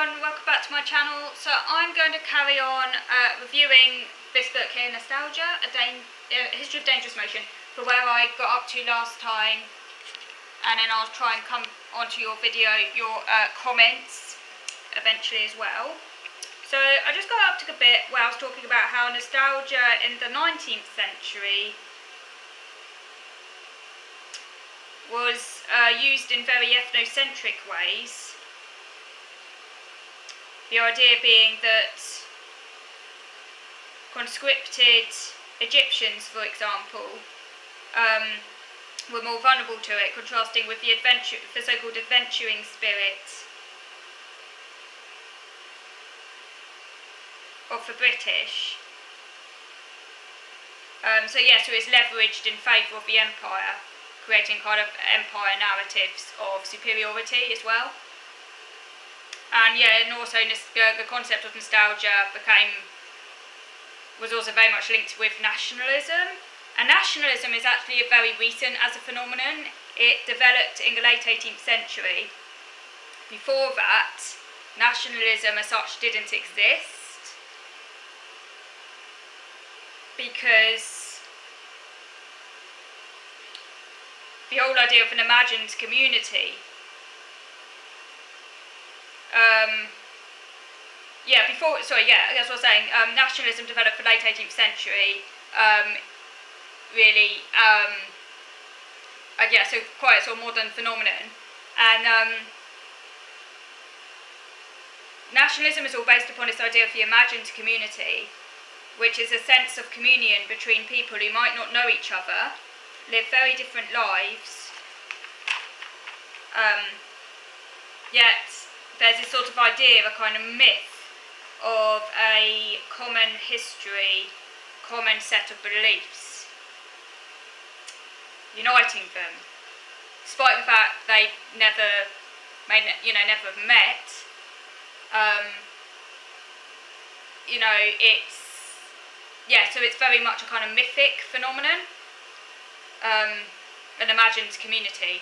everyone, welcome back to my channel. So I'm going to carry on reviewing this book here, Nostalgia, a History of Dangerous Motion, for where I got up to last time, and then I'll try and come onto your video, your comments eventually as well. So I just got up to the bit where I was talking about how nostalgia in the 19th century was used in very ethnocentric ways. The idea being that conscripted Egyptians, for example, were more vulnerable to it, contrasting with the so-called adventuring spirit of the British. So it's leveraged in favour of the empire, creating kind of empire narratives of superiority as well. And also the concept of nostalgia was also very much linked with nationalism. And nationalism is actually very recent as a phenomenon. It developed in the late 18th century. Before that, nationalism as such didn't exist, because the whole idea of an imagined community that's what I was saying. Nationalism developed for late 18th century, so quite a sort of modern phenomenon. And nationalism is all based upon this idea of the imagined community, which is a sense of communion between people who might not know each other, live very different lives, yet there's this sort of idea of a kind of myth of a common history, common set of beliefs, uniting them, despite the fact they never have met. So it's very much a kind of mythic phenomenon, an imagined community,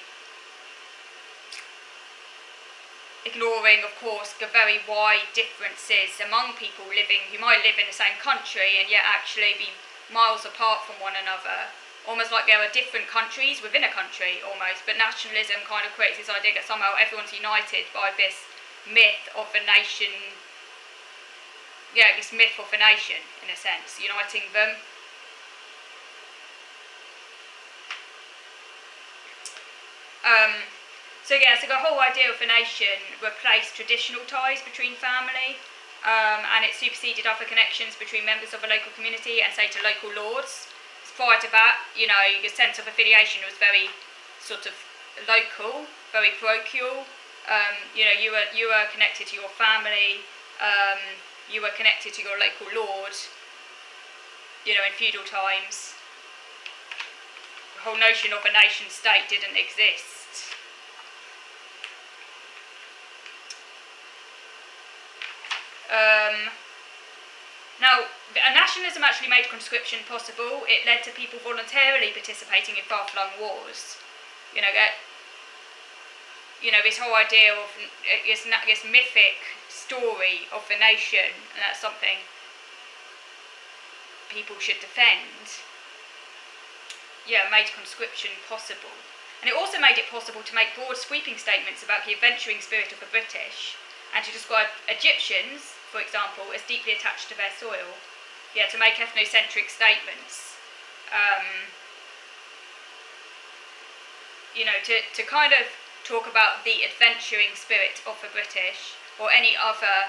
ignoring, of course, the very wide differences among people who might live in the same country and yet actually be miles apart from one another, almost like there are different countries within a country almost. But nationalism kind of creates this idea that somehow everyone's united by this myth of a nation, in a sense, uniting them. So the whole idea of a nation replaced traditional ties between family, and it superseded other connections between members of a local community and, say, to local lords. Prior to that, the sense of affiliation was very sort of local, very parochial. You were connected to your family, you were connected to your local lord, in feudal times. The whole notion of a nation-state didn't exist. Now, nationalism actually made conscription possible. It led to people voluntarily participating in far-flung wars. This whole idea of this mythic story of the nation, and that's something people should defend. Made conscription possible. And it also made it possible to make broad sweeping statements about the adventuring spirit of the British, and to describe Egyptians, for example, as deeply attached to their soil. To make ethnocentric statements. To kind of talk about the adventuring spirit of the British, or any other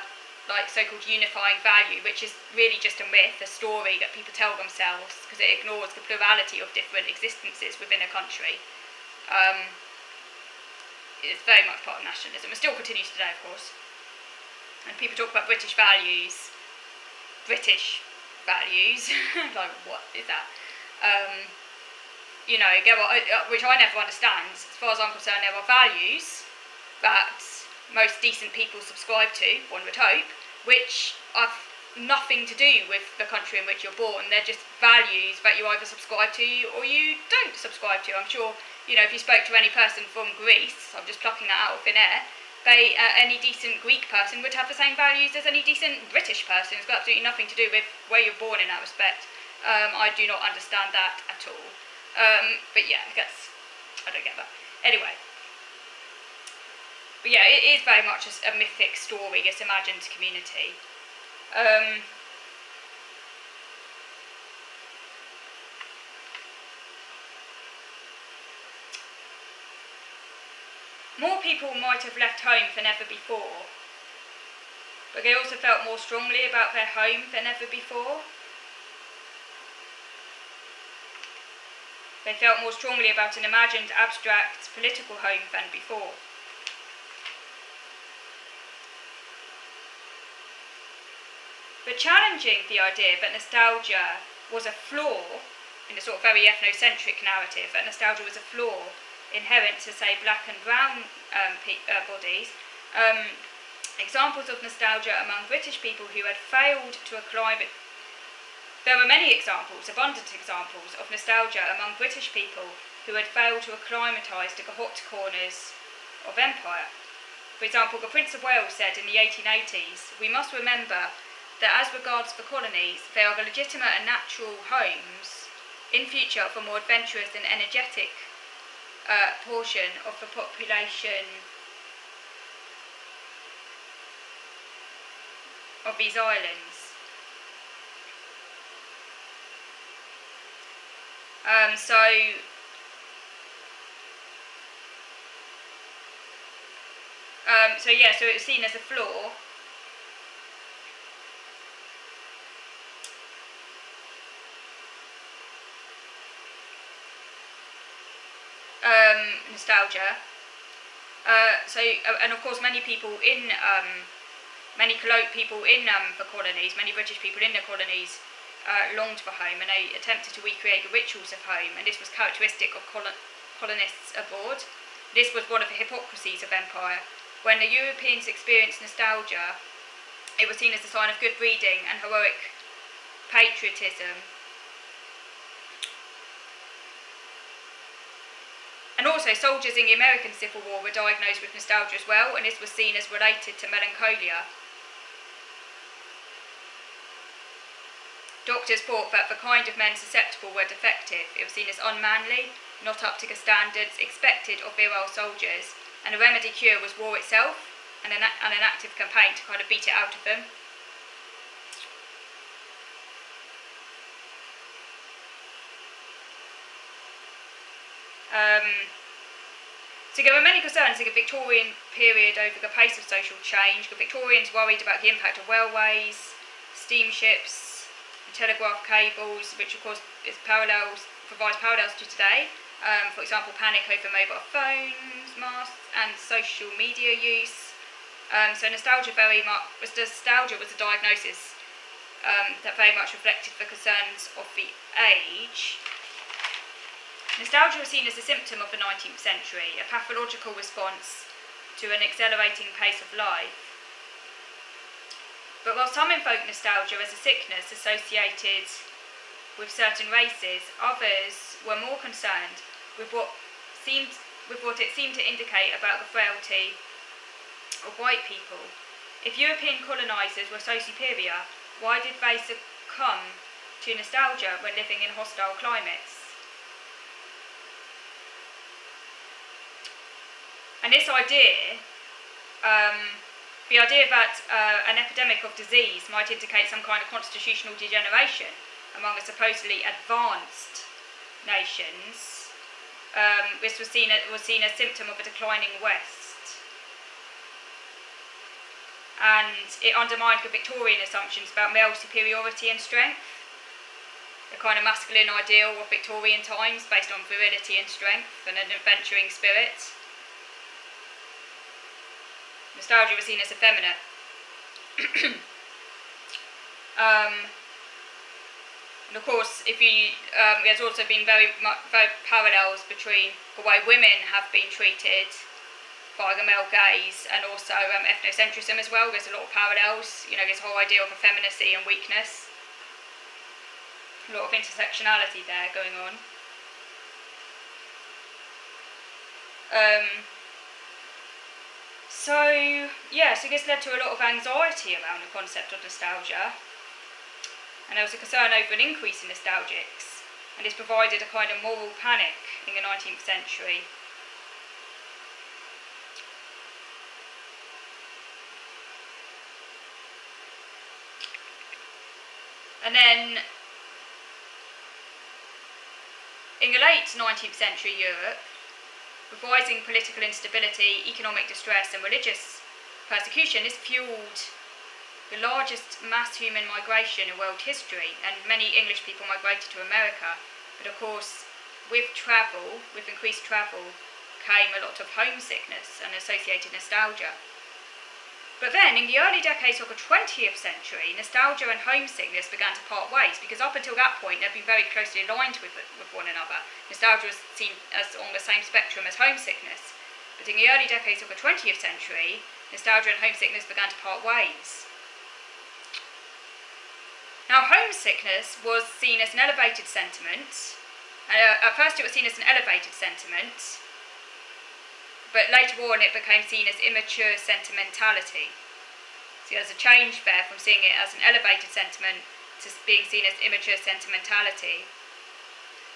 so-called unifying value, which is really just a myth, a story that people tell themselves, because it ignores the plurality of different existences within a country. It's very much part of nationalism. It still continues today, of course. And people talk about British values, like, what is that? Which I never understand. As far as I'm concerned, there are values that most decent people subscribe to, one would hope, which have nothing to do with the country in which you're born. They're just values that you either subscribe to or you don't subscribe to. I'm sure, if you spoke to any person from Greece, I'm just plucking that out of thin air, any decent Greek person would have the same values as any decent British person. It's got absolutely nothing to do with where you're born in that respect. I do not understand that at all. But yeah, I don't get that. Anyway. But yeah, it is very much a mythic story, this imagined community. More people might have left home than ever before, but they also felt more strongly about their home than ever before. They felt more strongly about an imagined, abstract, political home than before. But challenging the idea that nostalgia was a flaw in a sort of very ethnocentric narrative, that nostalgia was a flaw inherent to, say, black and brown bodies, examples of nostalgia among British people who had failed to acclimate. There were many examples, abundant examples, of nostalgia among British people who had failed to acclimatise to the hot corners of empire. For example, the Prince of Wales said in the 1880s, "We must remember that as regards the colonies, they are the legitimate and natural homes in future for more adventurous and energetic portion of the population of these islands." So it was seen as a flaw. Nostalgia. And of course, many people in many people in the colonies, many British people in the colonies, longed for home, and they attempted to recreate the rituals of home, and this was characteristic of colonists abroad. This was one of the hypocrisies of empire. When the Europeans experienced nostalgia, it was seen as a sign of good breeding and heroic patriotism. And also, soldiers in the American Civil War were diagnosed with nostalgia as well, and this was seen as related to melancholia. Doctors thought that the kind of men susceptible were defective. It was seen as unmanly, not up to the standards expected of virile soldiers, and the remedy cure was war itself, and an active campaign to kind of beat it out of them. So there were many concerns in the Victorian period over the pace of social change. The Victorians worried about the impact of railways, steamships, and telegraph cables, which of course provides parallels to today. For example, panic over mobile phones, masks, and social media use. So nostalgia was a diagnosis that very much reflected the concerns of the age. Nostalgia was seen as a symptom of the 19th century, a pathological response to an accelerating pace of life. But while some invoke nostalgia as a sickness associated with certain races, others were more concerned with what it seemed to indicate about the frailty of white people. If European colonisers were so superior, why did they succumb to nostalgia when living in hostile climates? And this idea, the idea that an epidemic of disease might indicate some kind of constitutional degeneration among the supposedly advanced nations, this was seen as a symptom of a declining West. And it undermined the Victorian assumptions about male superiority and strength, the kind of masculine ideal of Victorian times based on virility and strength and an adventuring spirit. Nostalgia was seen as effeminate. And of course, there's also been very parallels between the way women have been treated by the male gaze and also ethnocentrism as well. There's a lot of parallels. This whole idea of effeminacy and weakness. A lot of intersectionality there going on. So this led to a lot of anxiety around the concept of nostalgia, and there was a concern over an increase in nostalgics, and this provided a kind of moral panic in the 19th century. And then, in the late 19th century Europe, with rising political instability, economic distress and religious persecution, this fueled the largest mass human migration in world history, and many English people migrated to America. But of course, with increased travel, came a lot of homesickness and associated nostalgia. But then, in the early decades of the 20th century, nostalgia and homesickness began to part ways, because up until that point they'd been very closely aligned with one another. Nostalgia was seen as on the same spectrum as homesickness. But in the early decades of the 20th century, nostalgia and homesickness began to part ways. Now, homesickness was seen as an elevated sentiment. At first it was seen as an elevated sentiment, but later on it became seen as immature sentimentality. So there's a change there from seeing it as an elevated sentiment to being seen as immature sentimentality.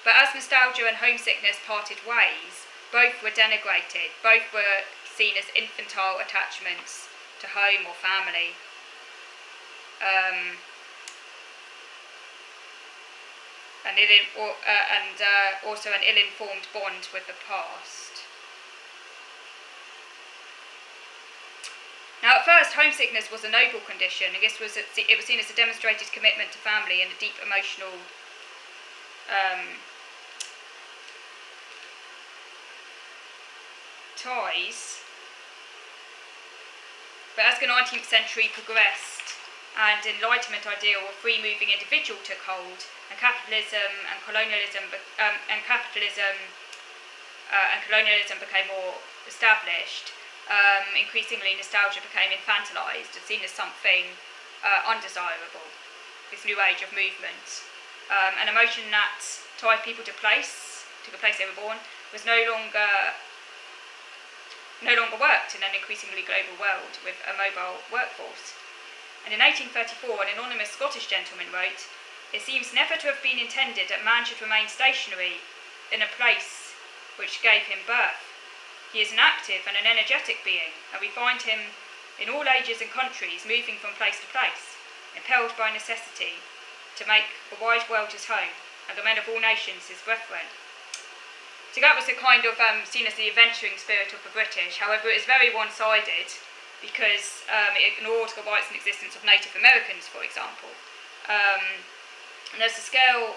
But as nostalgia and homesickness parted ways, both were denigrated, both were seen as infantile attachments to home or family. Also an ill-informed bond with the past. Now, at first, homesickness was a noble condition, and it was seen as a demonstrated commitment to family and a deep emotional ties. But as the 19th century progressed, and Enlightenment ideal of free-moving individual took hold, and capitalism and colonialism became more established, increasingly nostalgia became infantilized and seen as something undesirable. This new age of movement, an emotion that tied people to the place they were born, was no longer worked in an increasingly global world with a mobile workforce. And in 1834, an anonymous Scottish gentleman wrote, "It seems never to have been intended that man should remain stationary in a place which gave him birth. He is an active and an energetic being, and we find him in all ages and countries moving from place to place, impelled by necessity to make the wide world his home, and the men of all nations his brethren." So that was a kind of seen as the adventuring spirit of the British. However, it was very one-sided, because it ignored the rights and existence of Native Americans, for example. And as the scale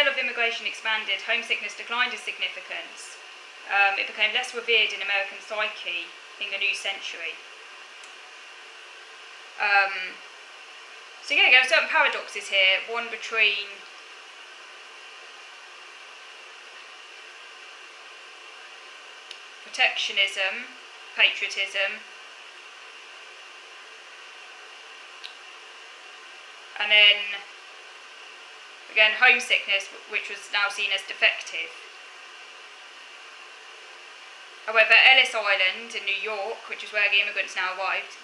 of immigration expanded, homesickness declined in significance. It became less revered in American psyche in the new century. There are certain paradoxes here, one between protectionism, patriotism, and then again homesickness, which was now seen as defective. However, Ellis Island in New York, which is where the immigrants now arrived,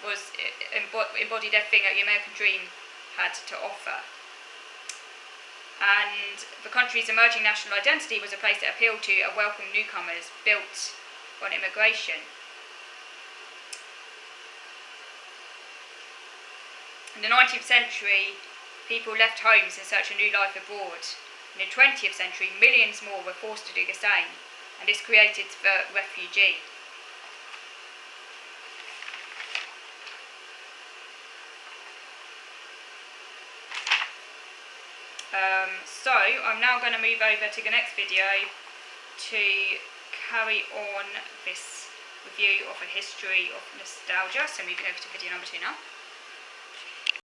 embodied everything that the American dream had to offer. And the country's emerging national identity was a place that appealed to and welcomed newcomers, built on immigration. In the 19th century, people left homes in search of new life abroad. In the 20th century, millions more were forced to do the same, and this created the refugee. So I'm now going to move over to the next video to carry on this review of a history of nostalgia. So moving over to video number 2 now.